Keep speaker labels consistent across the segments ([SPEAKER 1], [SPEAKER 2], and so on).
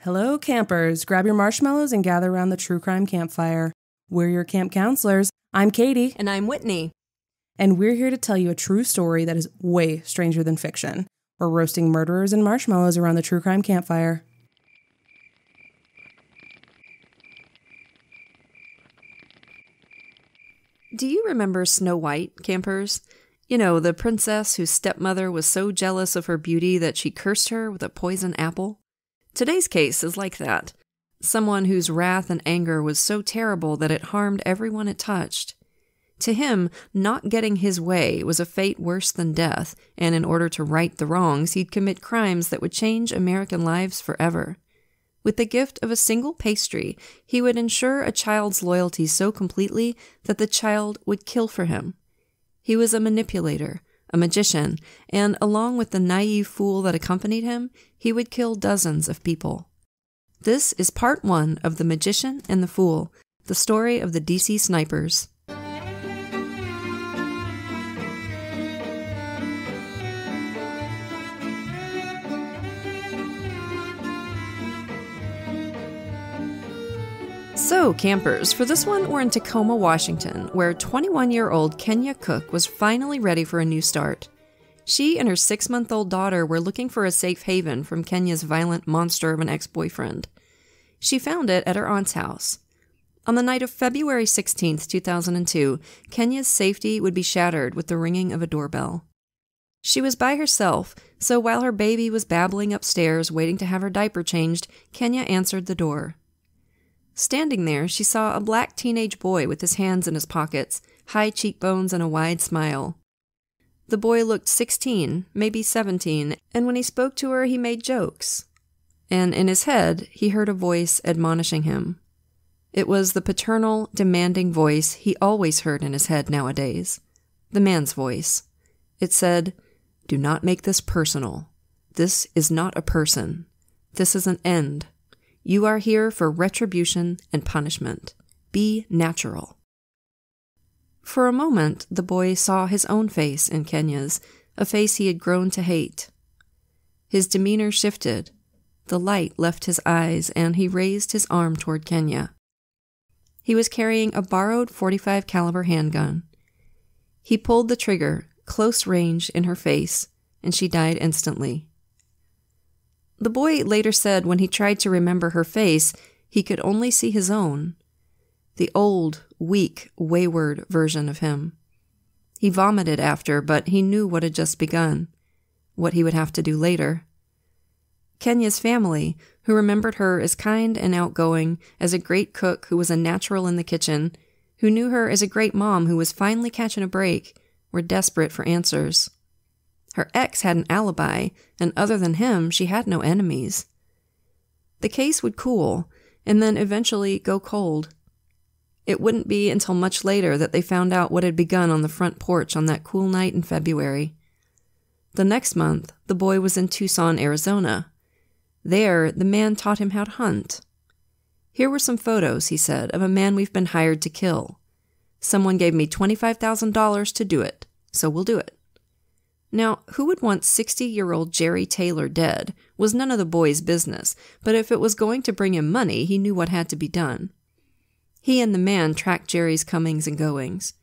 [SPEAKER 1] Hello, campers. Grab your marshmallows and gather around the true crime campfire. We're your camp counselors. I'm Katie.
[SPEAKER 2] And I'm Whitney.
[SPEAKER 1] And we're here to tell you a true story that is way stranger than fiction. We're roasting murderers and marshmallows around the true crime campfire.
[SPEAKER 2] Do you remember Snow White, campers? You know, the princess whose stepmother was so jealous of her beauty that she cursed her with a poison apple? Today's case is like that. Someone whose wrath and anger was so terrible that it harmed everyone it touched. To him, not getting his way was a fate worse than death, and in order to right the wrongs, he'd commit crimes that would change American lives forever. With the gift of a single pastry, he would ensure a child's loyalty so completely that the child would kill for him. He was a manipulator, a magician, and along with the naive fool that accompanied him, he would kill dozens of people. This is part 1 of The Magician and the Fool, the story of the DC snipers. So, campers, for this one, we're in Tacoma, Washington, where 21-year-old Kenya Cook was finally ready for a new start. She and her 6-month-old daughter were looking for a safe haven from Kenya's violent monster of an ex-boyfriend. She found it at her aunt's house. On the night of February 16, 2002, Kenya's safety would be shattered with the ringing of a doorbell. She was by herself, so while her baby was babbling upstairs waiting to have her diaper changed, Kenya answered the door. Standing there, she saw a black teenage boy with his hands in his pockets, high cheekbones, and a wide smile. The boy looked 16, maybe 17, and when he spoke to her, he made jokes. And in his head, he heard a voice admonishing him. It was the paternal, demanding voice he always heard in his head nowadays. The man's voice. It said, "Do not make this personal. This is not a person. This is an end. You are here for retribution and punishment. Be natural." For a moment, the boy saw his own face in Kenya's, a face he had grown to hate. His demeanor shifted. The light left his eyes, and he raised his arm toward Kenya. He was carrying a borrowed .45 caliber handgun. He pulled the trigger, close range, in her face, and she died instantly. The boy later said when he tried to remember her face, he could only see his own. The old, weak, wayward version of him. He vomited after, but he knew what had just begun, what he would have to do later. Kenya's family, who remembered her as kind and outgoing, as a great cook who was a natural in the kitchen, who knew her as a great mom who was finally catching a break, were desperate for answers. Her ex had an alibi, and other than him, she had no enemies. The case would cool, and then eventually go cold. It wouldn't be until much later that they found out what had begun on the front porch on that cool night in February. The next month, the boy was in Tucson, Arizona. There, the man taught him how to hunt. "Here were some photos," he said, "of a man we've been hired to kill. Someone gave me $25,000 to do it, so we'll do it." Now, who would want 60-year-old Jerry Taylor dead was none of the boy's business, but if it was going to bring him money, he knew what had to be done. He and the man tracked Jerry's comings and goings,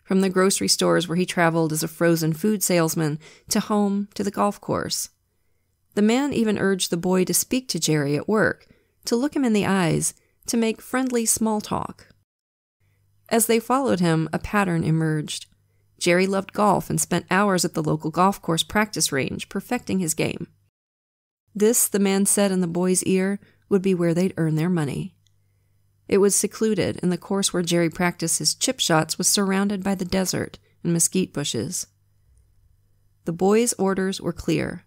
[SPEAKER 2] from the grocery stores where he traveled as a frozen food salesman to home to the golf course. The man even urged the boy to speak to Jerry at work, to look him in the eyes, to make friendly small talk. As they followed him, a pattern emerged. Jerry loved golf and spent hours at the local golf course practice range, perfecting his game. This, the man said in the boy's ear, would be where they'd earn their money. It was secluded, and the course where Jerry practiced his chip shots was surrounded by the desert and mesquite bushes. The boy's orders were clear.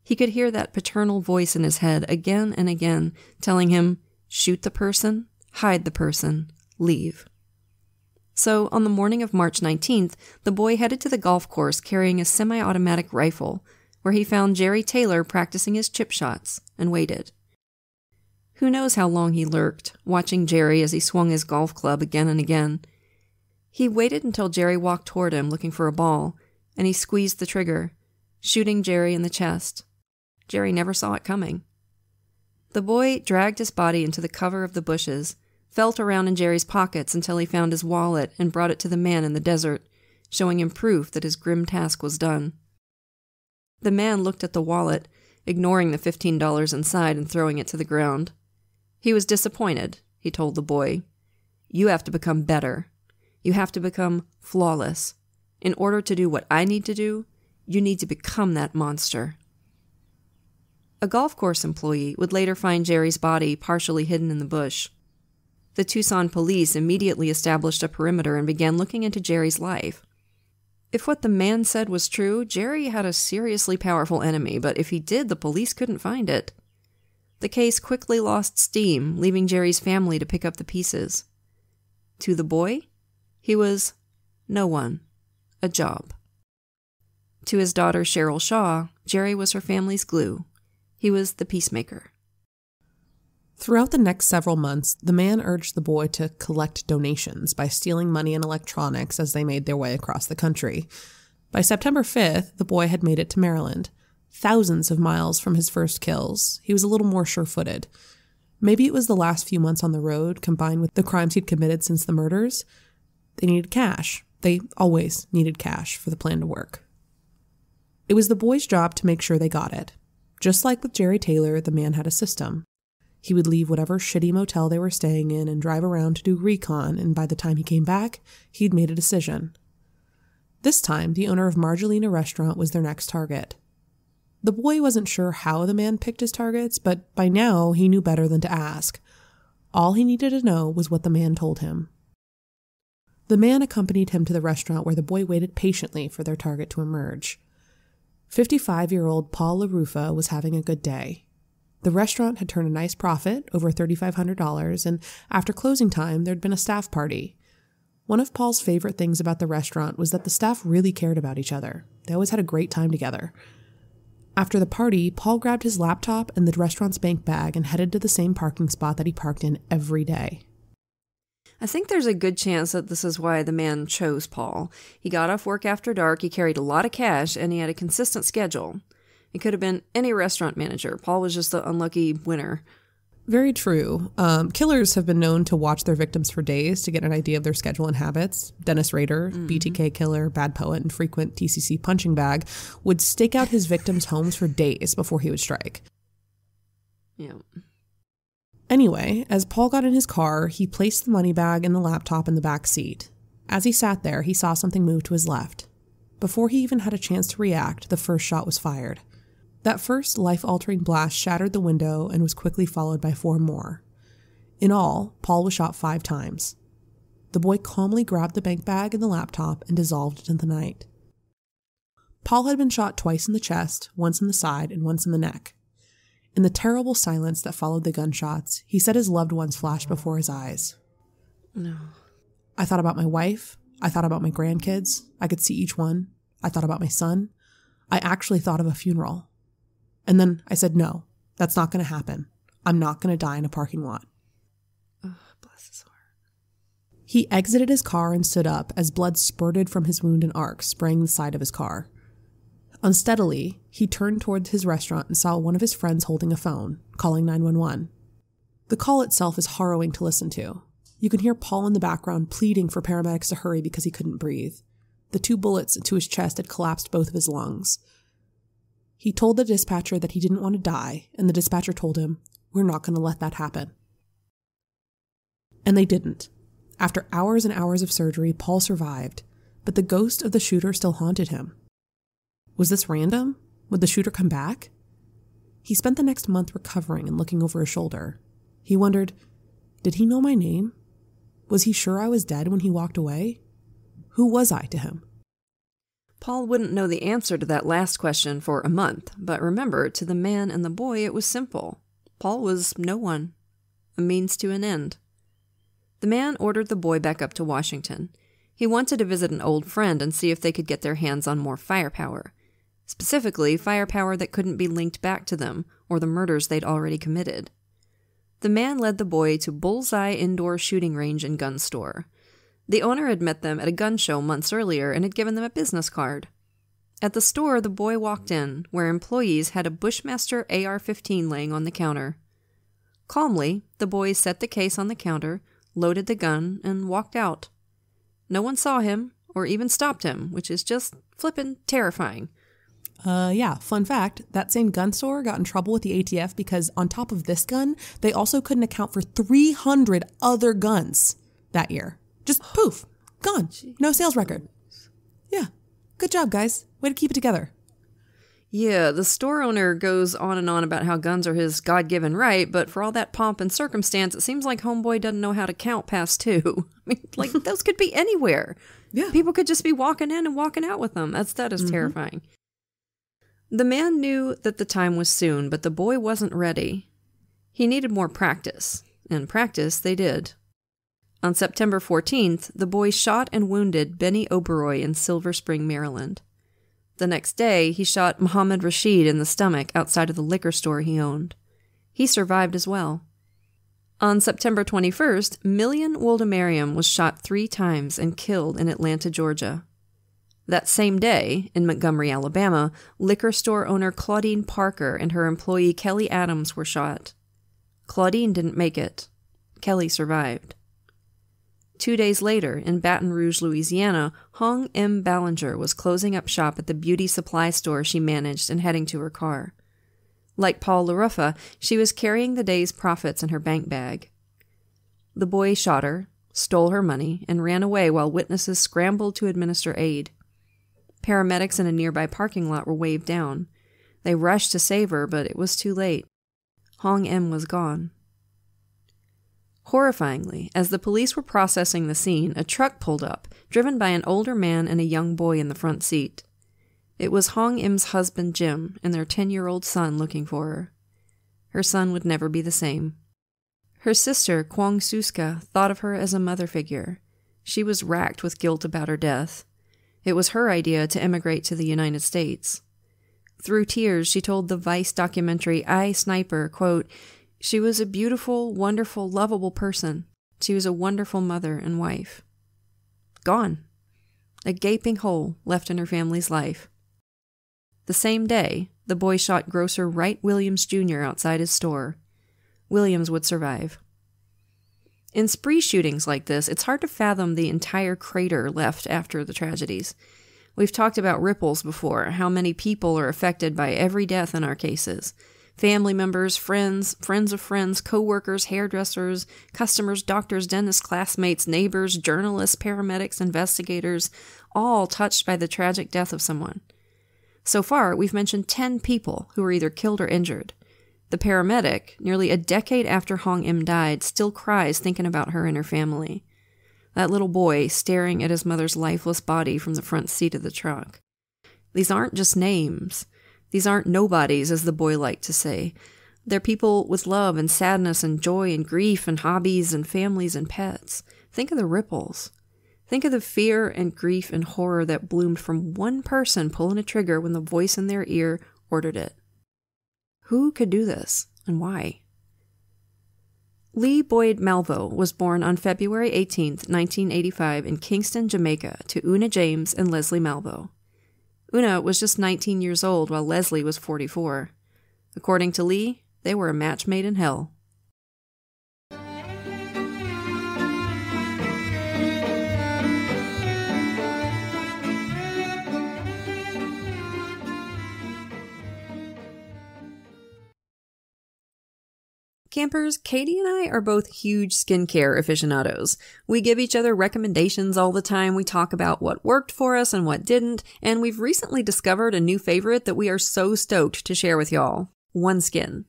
[SPEAKER 2] He could hear that paternal voice in his head again and again, telling him, shoot the person, hide the person, leave. So, on the morning of March 19th, the boy headed to the golf course carrying a semi-automatic rifle, where he found Jerry Taylor practicing his chip shots, and waited. Who knows how long he lurked, watching Jerry as he swung his golf club again and again. He waited until Jerry walked toward him looking for a ball, and he squeezed the trigger, shooting Jerry in the chest. Jerry never saw it coming. The boy dragged his body into the cover of the bushes, felt around in Jerry's pockets until he found his wallet and brought it to the man in the desert, showing him proof that his grim task was done. The man looked at the wallet, ignoring the $15 inside and throwing it to the ground. He was disappointed, he told the boy. You have to become better. You have to become flawless. In order to do what I need to do, you need to become that monster. A golf course employee would later find Jerry's body partially hidden in the bush. The Tucson police immediately established a perimeter and began looking into Jerry's life. If what the man said was true, Jerry had a seriously powerful enemy, but if he did, the police couldn't find it. The case quickly lost steam, leaving Jerry's family to pick up the pieces. To the boy, he was no one, a job. To his daughter Cheryl Shaw, Jerry was her family's glue. He was the peacemaker.
[SPEAKER 1] Throughout the next several months, the man urged the boy to collect donations by stealing money and electronics as they made their way across the country. By September 5th, the boy had made it to Maryland. Thousands of miles from his first kills, he was a little more sure-footed. Maybe it was the last few months on the road, combined with the crimes he'd committed since the murders. They needed cash. They always needed cash for the plan to work. It was the boy's job to make sure they got it. Just like with Jerry Taylor, the man had a system. He would leave whatever shitty motel they were staying in and drive around to do recon, and by the time he came back, he'd made a decision. This time, the owner of Margelina Restaurant was their next target. The boy wasn't sure how the man picked his targets, but by now he knew better than to ask. All he needed to know was what the man told him. The man accompanied him to the restaurant where the boy waited patiently for their target to emerge. 55-year-old Paul LaRufa was having a good day. The restaurant had turned a nice profit, over $3,500, and after closing time, there'd been a staff party. One of Paul's favorite things about the restaurant was that the staff really cared about each other. They always had a great time together. After the party, Paul grabbed his laptop and the restaurant's bank bag and headed to the same parking spot that he parked in every day.
[SPEAKER 2] I think there's a good chance that this is why the man chose Paul. He got off work after dark, he carried a lot of cash, and he had a consistent schedule. It could have been any restaurant manager. Paul was just the unlucky winner.
[SPEAKER 1] Very true. Killers have been known to watch their victims for days to get an idea of their schedule and habits. Dennis Rader, BTK killer, bad poet, and frequent TCC punching bag, would stake out his victims' homes for days before he would strike.
[SPEAKER 2] Yeah.
[SPEAKER 1] Anyway, as Paul got in his car, he placed the money bag and the laptop in the back seat. As he sat there, he saw something move to his left. Before he even had a chance to react, the first shot was fired. That first life-altering blast shattered the window and was quickly followed by 4 more. In all, Paul was shot 5 times. The boy calmly grabbed the bank bag and the laptop and dissolved into the night. Paul had been shot twice in the chest, once in the side, and once in the neck. In the terrible silence that followed the gunshots, he said his loved ones flashed before his eyes.
[SPEAKER 2] No.
[SPEAKER 1] I thought about my wife. I thought about my grandkids. I could see each one. I thought about my son. I actually thought of a funeral. And then I said, no, that's not going to happen. I'm not going to die in a parking lot.
[SPEAKER 2] Oh, bless his heart.
[SPEAKER 1] He exited his car and stood up as blood spurted from his wound in arcs, spraying the side of his car. Unsteadily, he turned toward his restaurant and saw one of his friends holding a phone, calling 911. The call itself is harrowing to listen to. You can hear Paul in the background pleading for paramedics to hurry because he couldn't breathe. The 2 bullets into his chest had collapsed both of his lungs. He told the dispatcher that he didn't want to die, and the dispatcher told him, "We're not going to let that happen." And they didn't. After hours and hours of surgery, Paul survived, but the ghost of the shooter still haunted him. Was this random? Would the shooter come back? He spent the next month recovering and looking over his shoulder. He wondered, did he know my name? Was he sure I was dead when he walked away? Who was I to him?
[SPEAKER 2] Paul wouldn't know the answer to that last question for a month, but remember, to the man and the boy it was simple. Paul was no one, a means to an end. The man ordered the boy back up to Washington. He wanted to visit an old friend and see if they could get their hands on more firepower. Specifically, firepower that couldn't be linked back to them or the murders they'd already committed. The man led the boy to Bullseye Indoor Shooting Range and Gun Store. The owner had met them at a gun show months earlier and had given them a business card. At the store, the boy walked in, where employees had a Bushmaster AR-15 laying on the counter. Calmly, the boys set the case on the counter, loaded the gun, and walked out. No one saw him, or even stopped him, which is just flippin' terrifying.
[SPEAKER 1] Yeah, fun fact, that same gun store got in trouble with the ATF because on top of this gun, they also couldn't account for 300 other guns that year. Just poof, gone. No sales record. Yeah, good job, guys. Way to keep it together.
[SPEAKER 2] Yeah, the store owner goes on and on about how guns are his God-given right, but for all that pomp and circumstance, it seems like homeboy doesn't know how to count past 2. I mean, like, those could be anywhere.
[SPEAKER 1] Yeah.
[SPEAKER 2] People could just be walking in and walking out with them. That is terrifying. The man knew that the time was soon, but the boy wasn't ready. He needed more practice, and practice they did. On September 14th, the boy shot and wounded Benny Oberoi in Silver Spring, Maryland. The next day, he shot Muhammad Rashid in the stomach outside of the liquor store he owned. He survived as well. On September 21st, Million Woldemariam was shot 3 times and killed in Atlanta, Georgia. That same day, in Montgomery, Alabama, liquor store owner Claudine Parker and her employee Kelly Adams were shot. Claudine didn't make it. Kelly survived. 2 days later, in Baton Rouge, Louisiana, Hong M. Ballinger was closing up shop at the beauty supply store she managed and heading to her car. Like Paul LaRuffa, she was carrying the day's profits in her bank bag. The boy shot her, stole her money, and ran away while witnesses scrambled to administer aid. Paramedics in a nearby parking lot were waved down. They rushed to save her, but it was too late. Hong M. was gone. Horrifyingly, as the police were processing the scene, a truck pulled up, driven by an older man and a young boy in the front seat. It was Hong M's husband Jim and their 10-year-old son looking for her. Her son would never be the same. Her sister, Kwang Suska, thought of her as a mother figure. She was racked with guilt about her death. It was her idea to emigrate to the United States. Through tears, she told the Vice documentary I, Sniper, quote, "She was a beautiful, wonderful, lovable person. She was a wonderful mother and wife." Gone. A gaping hole left in her family's life. The same day, the boy shot grocer Wright Williams Jr. outside his store. Williams would survive. In spree shootings like this, it's hard to fathom the entire crater left after the tragedies. We've talked about ripples before, how many people are affected by every death in our cases. Family members, friends, friends of friends, co-workers, hairdressers, customers, doctors, dentists, classmates, neighbors, journalists, paramedics, investigators, all touched by the tragic death of someone. So far, we've mentioned 10 people who were either killed or injured. The paramedic, nearly a decade after Hong M died, still cries thinking about her and her family. That little boy staring at his mother's lifeless body from the front seat of the truck. These aren't just names. These aren't nobodies, as the boy liked to say. They're people with love and sadness and joy and grief and hobbies and families and pets. Think of the ripples. Think of the fear and grief and horror that bloomed from one person pulling a trigger when the voice in their ear ordered it. Who could do this, and why? Lee Boyd Malvo was born on February 18, 1985 in Kingston, Jamaica, to Una James and Leslie Malvo. Una was just 19 years old while Leslie was 44. According to Lee, they were a match made in hell. Campers, Katie and I are both huge skincare aficionados. We give each other recommendations all the time. We talk about what worked for us and what didn't, and we've recently discovered a new favorite that we are so stoked to share with y'all. OneSkin.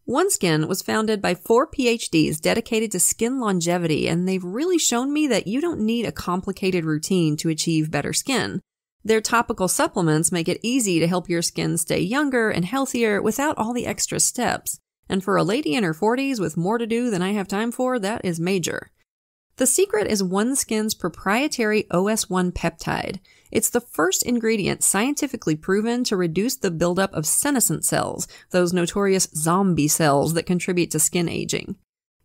[SPEAKER 2] OneSkin was founded by 4 PhDs dedicated to skin longevity, and they've really shown me that you don't need a complicated routine to achieve better skin. Their topical supplements make it easy to help your skin stay younger and healthier without all the extra steps. And for a lady in her 40s with more to do than I have time for, that is major. The secret is OneSkin's proprietary OS1 peptide. It's the first ingredient scientifically proven to reduce the buildup of senescent cells, those notorious zombie cells that contribute to skin aging.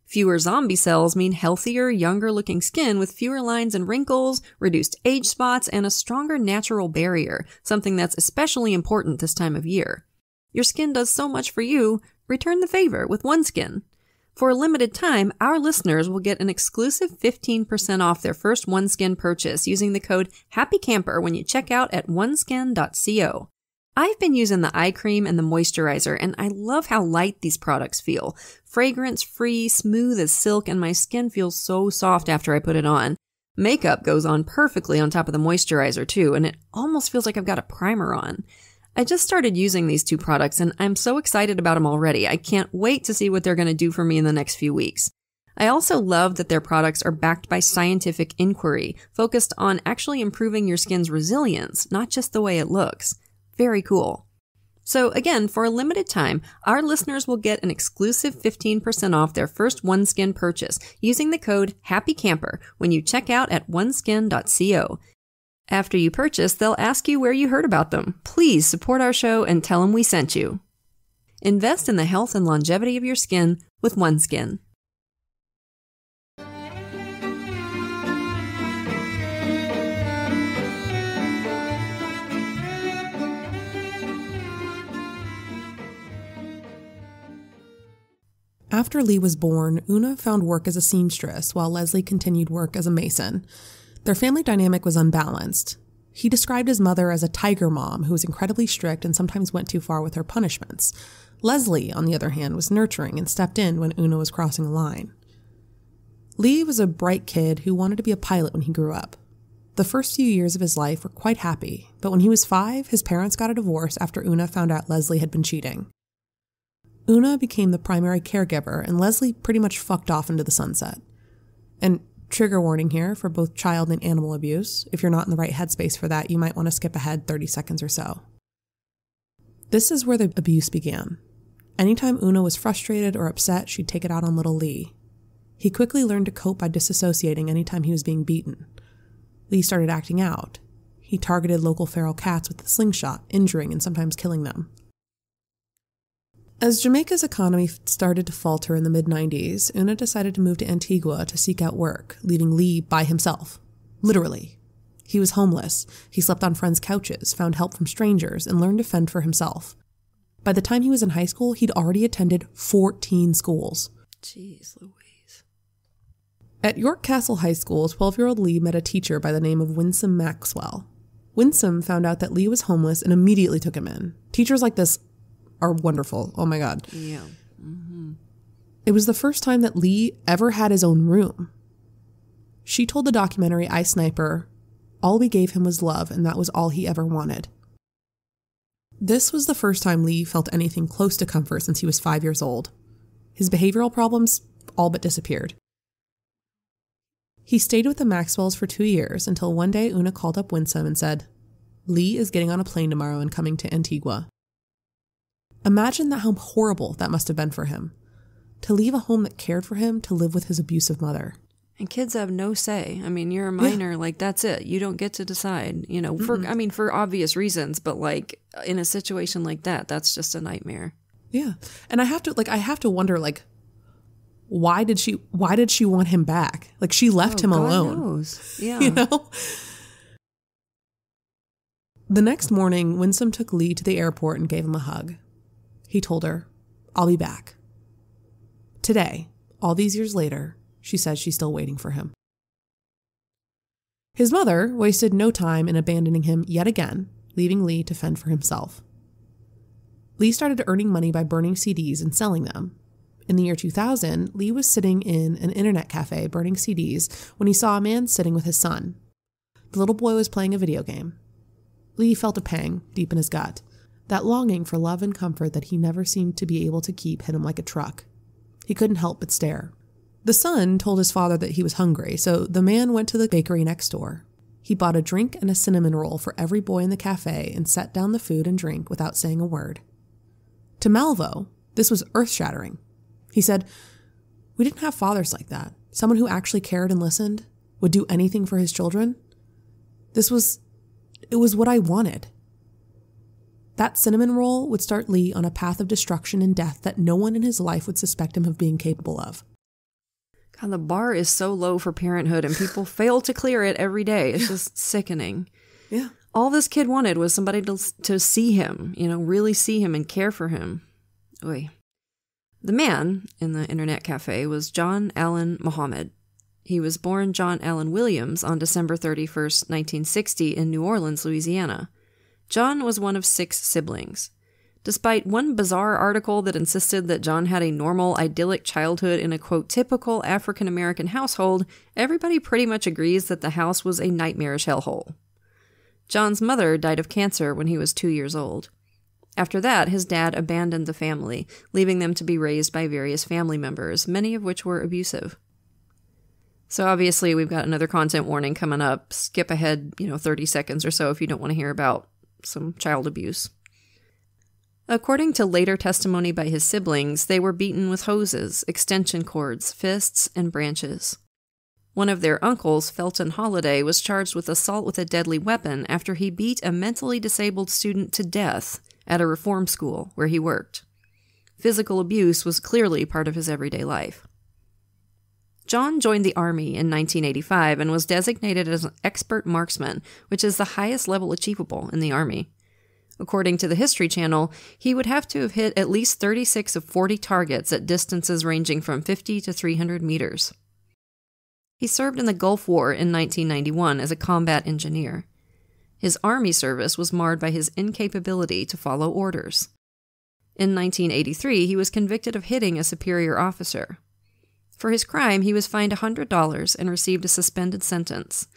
[SPEAKER 2] Fewer zombie cells mean healthier, younger-looking skin with fewer lines and wrinkles, reduced age spots, and a stronger natural barrier, something that's especially important this time of year. Your skin does so much for you. Return the favor with OneSkin. For a limited time, our listeners will get an exclusive 15% off their first OneSkin purchase using the code HAPPYCAMPER when you check out at oneskin.co. I've been using the eye cream and the moisturizer, and I love how light these products feel. Fragrance-free, smooth as silk, and my skin feels so soft after I put it on. Makeup goes on perfectly on top of the moisturizer too, and it almost feels like I've got a primer on. I just started using these two products, and I'm so excited about them already. I can't wait to see what they're going to do for me in the next few weeks. I also love that their products are backed by scientific inquiry, focused on actually improving your skin's resilience, not just the way it looks. Very cool. So again, for a limited time, our listeners will get an exclusive 15% off their first OneSkin purchase using the code HAPPYCAMPER when you check out at oneskin.co. After you purchase, they'll ask you where you heard about them. Please support our show and tell them we sent you. Invest in the health and longevity of your skin with OneSkin.
[SPEAKER 1] After Lee was born, Una found work as a seamstress while Leslie continued work as a mason. Their family dynamic was unbalanced. He described his mother as a tiger mom who was incredibly strict and sometimes went too far with her punishments. Leslie, on the other hand, was nurturing and stepped in when Una was crossing a line. Lee was a bright kid who wanted to be a pilot when he grew up. The first few years of his life were quite happy, but when he was 5, his parents got a divorce after Una found out Leslie had been cheating. Una became the primary caregiver, and Leslie pretty much fucked off into the sunset. And trigger warning here for both child and animal abuse. If you're not in the right headspace for that, you might want to skip ahead 30 seconds or so. This is where the abuse began. Anytime Una was frustrated or upset, she'd take it out on little Lee. He quickly learned to cope by disassociating anytime he was being beaten. Lee started acting out. He targeted local feral cats with a slingshot, injuring and sometimes killing them. As Jamaica's economy started to falter in the mid-90s, Una decided to move to Antigua to seek out work, leaving Lee by himself. Literally. He was homeless. He slept on friends' couches, found help from strangers, and learned to fend for himself. By the time he was in high school, he'd already attended 14 schools.
[SPEAKER 2] Jeez Louise.
[SPEAKER 1] At York Castle High School, 12-year-old Lee met a teacher by the name of Winsome Maxwell. Winsome found out that Lee was homeless and immediately took him in. Teachers like this are wonderful. Oh my God.
[SPEAKER 2] Yeah. Mm-hmm.
[SPEAKER 1] It was the first time that Lee ever had his own room. She told the documentary I Sniper, all we gave him was love, and that was all he ever wanted. This was the first time Lee felt anything close to comfort since he was 5 years old. His behavioral problems all but disappeared. He stayed with the Maxwells for 2 years until one day Una called up Winsome and said, "Lee is getting on a plane tomorrow and coming to Antigua." Imagine how horrible that must have been for him. To leave a home that cared for him to live with his abusive mother.
[SPEAKER 2] And kids have no say. I mean, you're a minor, like, that's it. You don't get to decide, you know, for obvious reasons, but like in a situation like that, that's just a nightmare.
[SPEAKER 1] Yeah. And I have to wonder, like, why did she want him back? Like, she left him
[SPEAKER 2] God
[SPEAKER 1] alone.
[SPEAKER 2] Knows. Yeah.
[SPEAKER 1] You know? The next morning, Winsome took Lee to the airport and gave him a hug. He told her, "I'll be back." Today, all these years later, she says she's still waiting for him. His mother wasted no time in abandoning him yet again, leaving Lee to fend for himself. Lee started earning money by burning CDs and selling them. In the year 2000, Lee was sitting in an internet cafe burning CDs when he saw a man sitting with his son. The little boy was playing a video game. Lee felt a pang deep in his gut. That longing for love and comfort that he never seemed to be able to keep hit him like a truck. He couldn't help but stare. The son told his father that he was hungry, so the man went to the bakery next door. He bought a drink and a cinnamon roll for every boy in the cafe and set down the food and drink without saying a word. To Malvo, this was earth-shattering. He said, "We didn't have fathers like that. Someone who actually cared and listened, would do anything for his children. It was what I wanted." That cinnamon roll would start Lee on a path of destruction and death that no one in his life would suspect him of being capable of.
[SPEAKER 2] God, the bar is so low for parenthood and people fail to clear it every day. It's just sickening.
[SPEAKER 1] Yeah.
[SPEAKER 2] All this kid wanted was somebody to see him, you know, really see him and care for him. Oy. The man in the internet cafe was John Allen Muhammad. He was born John Allen Williams on December 31st, 1960 in New Orleans, Louisiana. John was one of 6 siblings. Despite one bizarre article that insisted that John had a normal, idyllic childhood in a, quote, typical African-American household, everybody pretty much agrees that the house was a nightmarish hellhole. John's mother died of cancer when he was 2 years old. After that, his dad abandoned the family, leaving them to be raised by various family members, many of which were abusive. So obviously, we've got another content warning coming up. Skip ahead, 30 seconds or so if you don't want to hear about some child abuse. According to later testimony by his siblings, they were beaten with hoses, extension cords, fists, and branches. One of their uncles, Felton Holliday, was charged with assault with a deadly weapon after he beat a mentally disabled student to death at a reform school where he worked. Physical abuse was clearly part of his everyday life. John joined the Army in 1985 and was designated as an expert marksman, which is the highest level achievable in the Army. According to the History Channel, he would have to have hit at least 36 of 40 targets at distances ranging from 50 to 300 meters. He served in the Gulf War in 1991 as a combat engineer. His Army service was marred by his incapability to follow orders. In 1983, he was convicted of hitting a superior officer. For his crime, he was fined $100 and received a suspended sentence.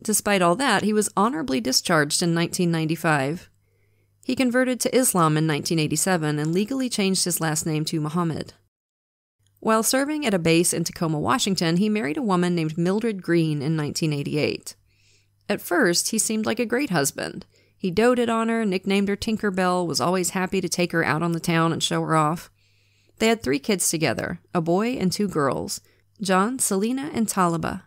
[SPEAKER 2] Despite all that, he was honorably discharged in 1995. He converted to Islam in 1987 and legally changed his last name to Muhammad. While serving at a base in Tacoma, Washington, he married a woman named Mildred Green in 1988. At first, he seemed like a great husband. He doted on her, nicknamed her Tinker Bell, was always happy to take her out on the town and show her off. They had 3 kids together, a boy and 2 girls, John, Selena, and Taliba.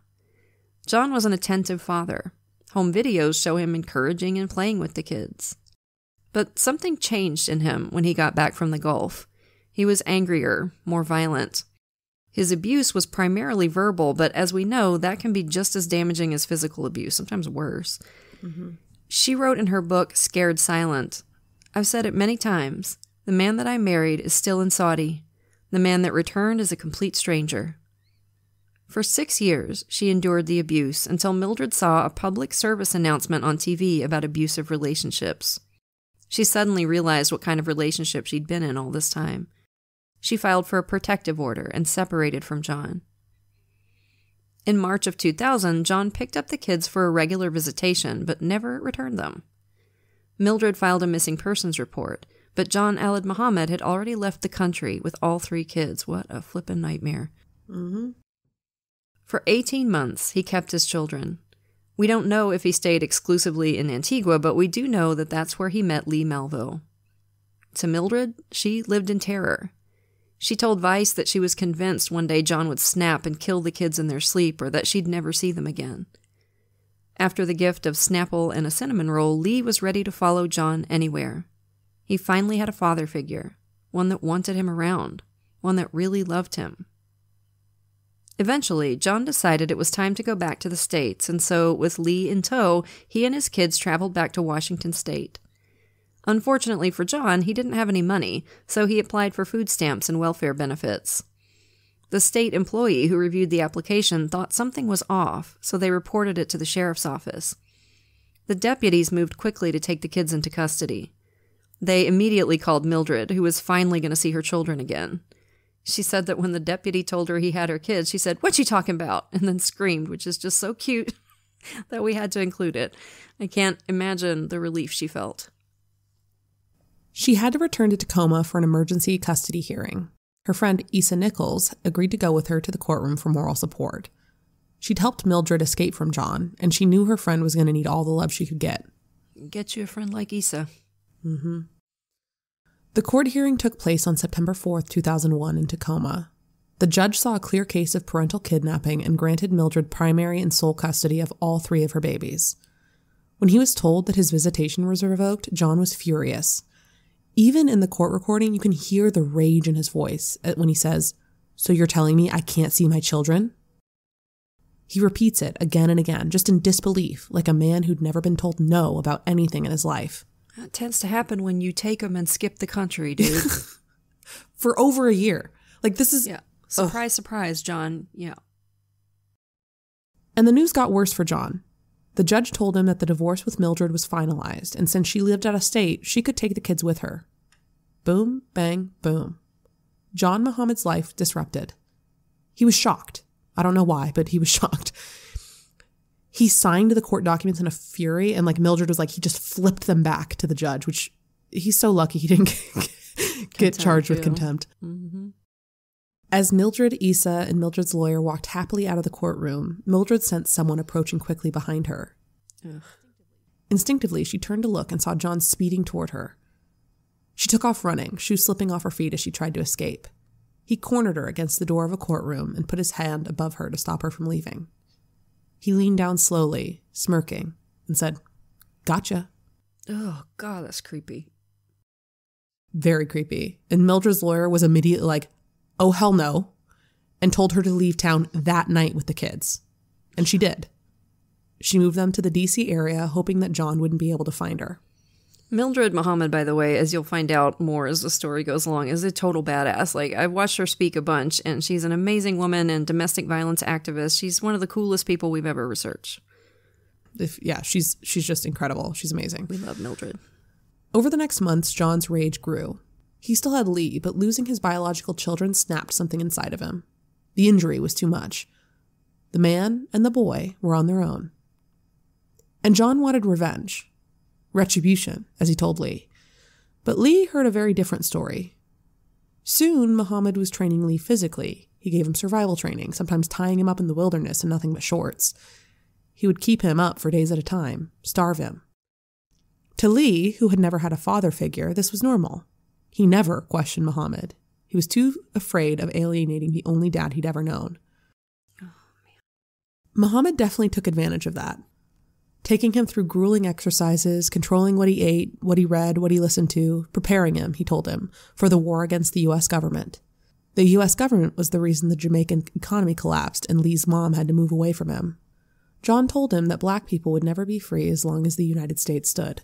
[SPEAKER 2] John was an attentive father. Home videos show him encouraging and playing with the kids. But something changed in him when he got back from the Gulf. He was angrier, more violent. His abuse was primarily verbal, but as we know, that can be just as damaging as physical abuse, sometimes worse. Mm-hmm. She wrote in her book, Scared Silent, "I've said it many times. The man that I married is still in Saudi. The man that returned is a complete stranger." For 6 years, she endured the abuse until Mildred saw a public service announcement on TV about abusive relationships. She suddenly realized what kind of relationship she'd been in all this time. She filed for a protective order and separated from John. In March of 2000, John picked up the kids for a regular visitation, but never returned them. Mildred filed a missing persons report, but John Allen Muhammad had already left the country with all 3 kids. What a flippin' nightmare. Mm-hmm. For 18 months, he kept his children. We don't know if he stayed exclusively in Antigua, but we do know that that's where he met Lee Melville. To Mildred, she lived in terror. She told Vice that she was convinced one day John would snap and kill the kids in their sleep, or that she'd never see them again. After the gift of Snapple and a cinnamon roll, Lee was ready to follow John anywhere. He finally had a father figure, one that wanted him around, one that really loved him. Eventually, John decided it was time to go back to the States, and so, with Lee in tow, he and his kids traveled back to Washington State. Unfortunately for John, he didn't have any money, so he applied for food stamps and welfare benefits. The state employee who reviewed the application thought something was off, so they reported it to the sheriff's office. The deputies moved quickly to take the kids into custody. They immediately called Mildred, who was finally going to see her children again. She said that when the deputy told her he had her kids, she said, "What's she talking about?" and then screamed, which is just so cute that we had to include it. I can't imagine the relief she felt.
[SPEAKER 1] She had to return to Tacoma for an emergency custody hearing. Her friend Issa Nichols agreed to go with her to the courtroom for moral support. She'd helped Mildred escape from John, and she knew her friend was going to need all the love she could get.
[SPEAKER 2] Get you a friend like Issa.
[SPEAKER 1] Mm-hmm. The court hearing took place on September 4th, 2001 in Tacoma. The judge saw a clear case of parental kidnapping and granted Mildred primary and sole custody of all 3 of her babies. When he was told that his visitation was revoked, John was furious. Even in the court recording, you can hear the rage in his voice when he says, "So you're telling me I can't see my children?" He repeats it again and again, just in disbelief, like a man who'd never been told no about anything in his life.
[SPEAKER 2] That tends to happen when you take them and skip the country, dude.
[SPEAKER 1] For over a year. Like, this is...
[SPEAKER 2] Yeah. Surprise, surprise, John. Yeah.
[SPEAKER 1] And the news got worse for John. The judge told him that the divorce with Mildred was finalized, and since she lived out of state, she could take the kids with her. Boom, bang, boom. John Muhammad's life disrupted. He was shocked. I don't know why, but he was shocked. He signed the court documents in a fury, and like Mildred was like, he just flipped them back to the judge, which he's so lucky he didn't get charged with contempt.
[SPEAKER 2] Mm-hmm.
[SPEAKER 1] As Mildred, Issa, and Mildred's lawyer walked happily out of the courtroom, Mildred sensed someone approaching quickly behind her.
[SPEAKER 2] Ugh.
[SPEAKER 1] Instinctively, she turned to look and saw John speeding toward her. She took off running, shoes slipping off her feet as she tried to escape. He cornered her against the door of a courtroom and put his hand above her to stop her from leaving. He leaned down slowly, smirking, and said, "Gotcha."
[SPEAKER 2] Oh, God, that's creepy.
[SPEAKER 1] Very creepy. And Mildred's lawyer was immediately like, "Oh, hell no," and told her to leave town that night with the kids. And she did. She moved them to the D.C. area, hoping that John wouldn't be able to find her.
[SPEAKER 2] Mildred Muhammad, by the way, as you'll find out more as the story goes along, is a total badass. Like, I've watched her speak a bunch, and she's an amazing woman and domestic violence activist. She's one of the coolest people we've ever researched.
[SPEAKER 1] She's just incredible. She's amazing.
[SPEAKER 2] We love Mildred.
[SPEAKER 1] Over the next months, John's rage grew. He still had Lee, but losing his biological children snapped something inside of him. The injury was too much. The man and the boy were on their own. And John wanted revenge. Retribution, as he told Lee. But Lee heard a very different story. Soon, Muhammad was training Lee physically. He gave him survival training, sometimes tying him up in the wilderness in nothing but shorts. He would keep him up for days at a time, starve him. To Lee, who had never had a father figure, this was normal. He never questioned Muhammad. He was too afraid of alienating the only dad he'd ever known.
[SPEAKER 2] Oh, man.
[SPEAKER 1] Muhammad definitely took advantage of that. Taking him through grueling exercises, controlling what he ate, what he read, what he listened to, preparing him, he told him, for the war against the U.S. government. The U.S. government was the reason the Jamaican economy collapsed and Lee's mom had to move away from him. John told him that black people would never be free as long as the United States stood.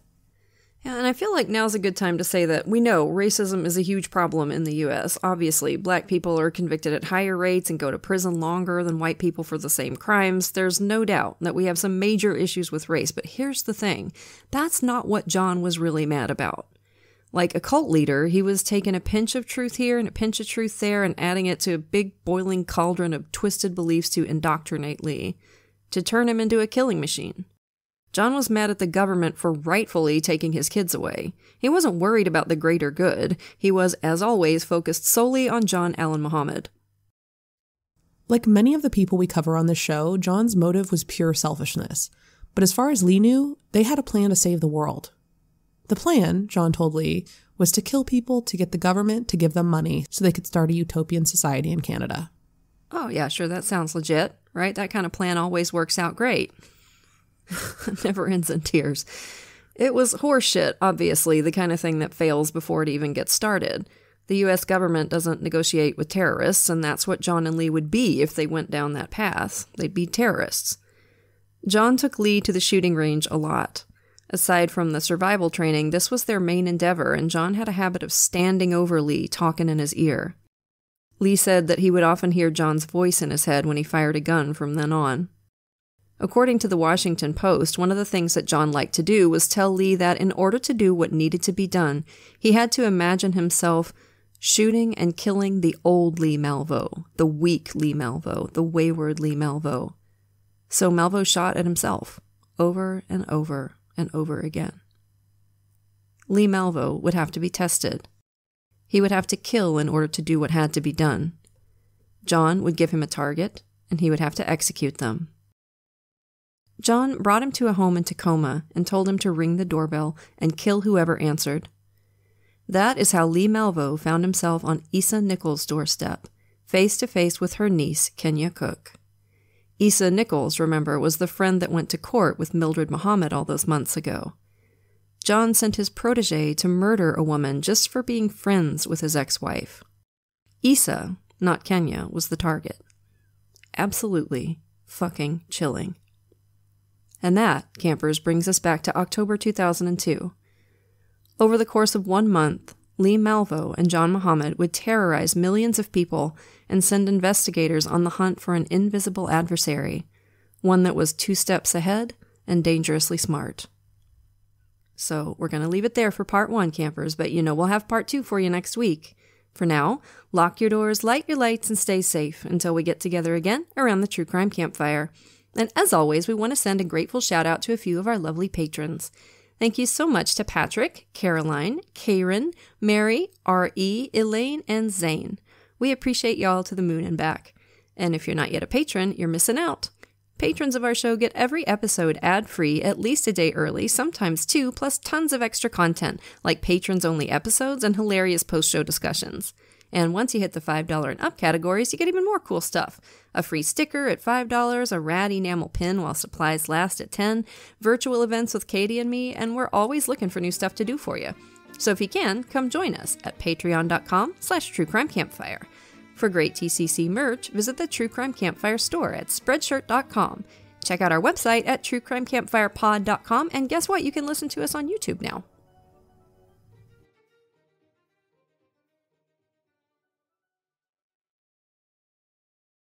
[SPEAKER 2] Yeah, and I feel like now's a good time to say that we know racism is a huge problem in the U.S. Obviously, black people are convicted at higher rates and go to prison longer than white people for the same crimes. There's no doubt that we have some major issues with race, but here's the thing. That's not what John was really mad about. Like a cult leader, he was taking a pinch of truth here and a pinch of truth there and adding it to a big boiling cauldron of twisted beliefs to indoctrinate Lee, to turn him into a killing machine. John was mad at the government for rightfully taking his kids away. He wasn't worried about the greater good. He was, as always, focused solely on John Allen Muhammad.
[SPEAKER 1] Like many of the people we cover on this show, John's motive was pure selfishness. But as far as Lee knew, they had a plan to save the world. The plan, John told Lee, was to kill people to get the government to give them money so they could start a utopian society in Canada.
[SPEAKER 2] Oh, yeah, sure, that sounds legit, right? That kind of plan always works out great. Never ends in tears. It was horseshit, obviously, the kind of thing that fails before it even gets started. The U.S. government doesn't negotiate with terrorists, and that's what John and Lee would be if they went down that path. They'd be terrorists. John took Lee to the shooting range a lot. Aside from the survival training, this was their main endeavor, and John had a habit of standing over Lee, talking in his ear. Lee said that he would often hear John's voice in his head when he fired a gun from then on. According to the Washington Post, one of the things that John liked to do was tell Lee that in order to do what needed to be done, he had to imagine himself shooting and killing the old Lee Malvo, the weak Lee Malvo, the wayward Lee Malvo. So Malvo shot at himself, over and over and over again. Lee Malvo would have to be tested. He would have to kill in order to do what had to be done. John would give him a target, and he would have to execute them. John brought him to a home in Tacoma and told him to ring the doorbell and kill whoever answered. That is how Lee Malvo found himself on Issa Nichols' doorstep, face to face with her niece, Kenya Cook. Issa Nichols, remember, was the friend that went to court with Mildred Muhammad all those months ago. John sent his protege to murder a woman just for being friends with his ex-wife. Issa, not Kenya, was the target. Absolutely fucking chilling. And that, campers, brings us back to October 2002. Over the course of 1 month, Lee Malvo and John Muhammad would terrorize millions of people and send investigators on the hunt for an invisible adversary, one that was 2 steps ahead and dangerously smart. So we're going to leave it there for part 1, campers, but we'll have part 2 for you next week. For now, lock your doors, light your lights, and stay safe until we get together again around the True Crime Campfire. And as always, we want to send a grateful shout out to a few of our lovely patrons. Thank you so much to Patrick, Caroline, Karen, Mary, R.E., Elaine, and Zane. We appreciate y'all to the moon and back. And if you're not yet a patron, you're missing out. Patrons of our show get every episode ad-free at least a day early, sometimes 2, plus tons of extra content, like patrons-only episodes and hilarious post-show discussions. And once you hit the $5 and up categories, you get even more cool stuff. A free sticker at $5, a rad enamel pin while supplies last at $10, virtual events with Katie and me, and we're always looking for new stuff to do for you. So if you can, come join us at patreon.com/truecrimecampfire. For great TCC merch, visit the True Crime Campfire store at spreadshirt.com. Check out our website at truecrimecampfirepod.com, and guess what? You can listen to us on YouTube now.